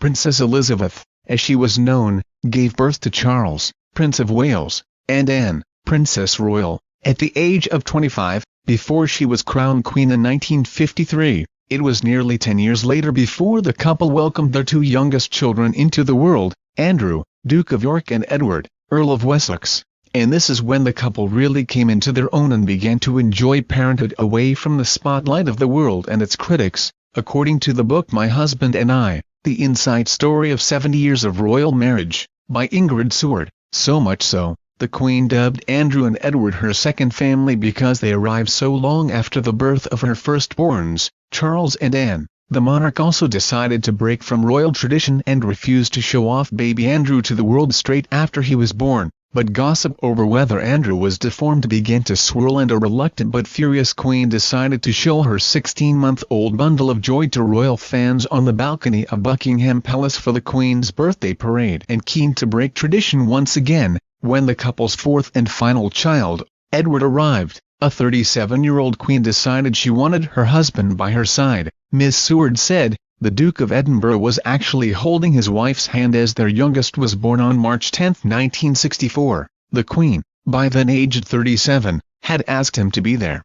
Princess Elizabeth, as she was known, gave birth to Charles, Prince of Wales, and Anne, Princess Royal, at the age of 25, before she was crowned queen in 1953. It was nearly 10 years later before the couple welcomed their two youngest children into the world, Andrew, Duke of York, and Edward, Earl of Wessex. And this is when the couple really came into their own and began to enjoy parenthood away from the spotlight of the world and its critics, according to the book My Husband and I, The Inside Story of 70 Years of Royal Marriage, by Ingrid Seward. So much so, the Queen dubbed Andrew and Edward her second family because they arrived so long after the birth of her firstborns, Charles and Anne. The monarch also decided to break from royal tradition and refused to show off baby Andrew to the world straight after he was born, but gossip over whether Andrew was deformed began to swirl, and a reluctant but furious queen decided to show her 16-month-old bundle of joy to royal fans on the balcony of Buckingham Palace for the Queen's birthday parade. And keen to break tradition once again, when the couple's fourth and final child, Edward, arrived, a 37-year-old queen decided she wanted her husband by her side. Ms. Seward said, the Duke of Edinburgh was actually holding his wife's hand as their youngest was born on March 10, 1964. The Queen, by then aged 37, had asked him to be there.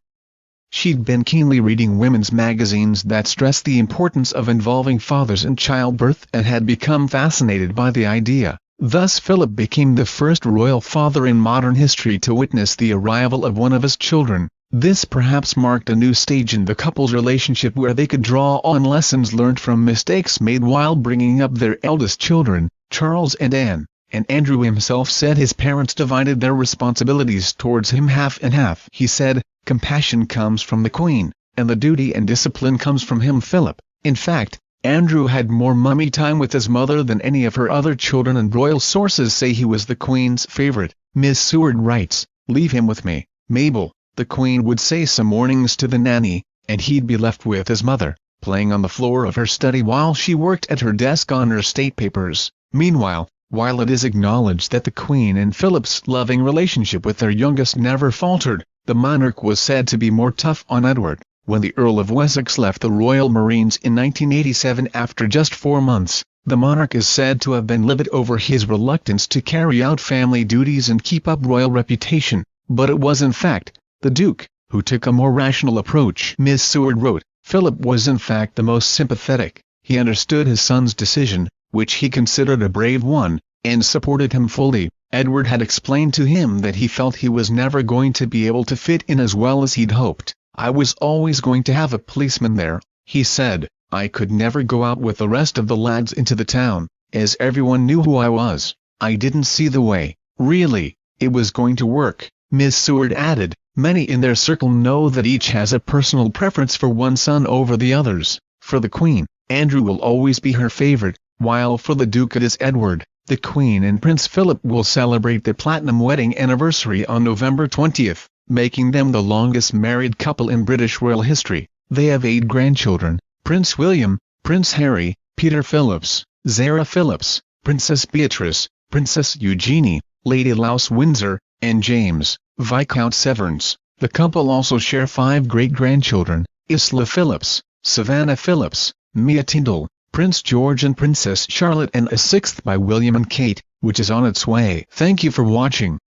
She'd been keenly reading women's magazines that stressed the importance of involving fathers in childbirth and had become fascinated by the idea. Thus Philip became the first royal father in modern history to witness the arrival of one of his children. This perhaps marked a new stage in the couple's relationship where they could draw on lessons learned from mistakes made while bringing up their eldest children, Charles and Anne. And Andrew himself said his parents divided their responsibilities towards him half and half. He said, compassion comes from the Queen, and the duty and discipline comes from him, Philip. In fact, Andrew had more mummy time with his mother than any of her other children, and royal sources say he was the Queen's favorite. Ms. Seward writes, leave him with me, Mabel, the Queen would say some mornings to the nanny, and he'd be left with his mother, playing on the floor of her study while she worked at her desk on her state papers. Meanwhile, while it is acknowledged that the Queen and Philip's loving relationship with their youngest never faltered, the monarch was said to be more tough on Edward. When the Earl of Wessex left the Royal Marines in 1987 after just 4 months, the monarch is said to have been livid over his reluctance to carry out family duties and keep up royal reputation, but it was in fact the Duke who took a more rational approach. Ms. Seward wrote, Philip was in fact the most sympathetic. He understood his son's decision, which he considered a brave one, and supported him fully. Edward had explained to him that he felt he was never going to be able to fit in as well as he'd hoped. I was always going to have a policeman there, he said. I could never go out with the rest of the lads into the town, as everyone knew who I was. I didn't see the way, really, it was going to work. Ms. Seward added, many in their circle know that each has a personal preference for one son over the others. For the Queen, Andrew will always be her favorite, while for the Duke it is Edward. The Queen and Prince Philip will celebrate their platinum wedding anniversary on November 20th. Making them the longest married couple in British royal history. They have 8 grandchildren: Prince William, Prince Harry, Peter Phillips, Zara Phillips, Princess Beatrice, Princess Eugenie, Lady Louse Windsor, and James, Viscount Severns. The couple also share 5 great-grandchildren: Isla Phillips, Savannah Phillips, Mia Tyndall, Prince George and Princess Charlotte, and a 6th by William and Kate, which is on its way. Thank you for watching.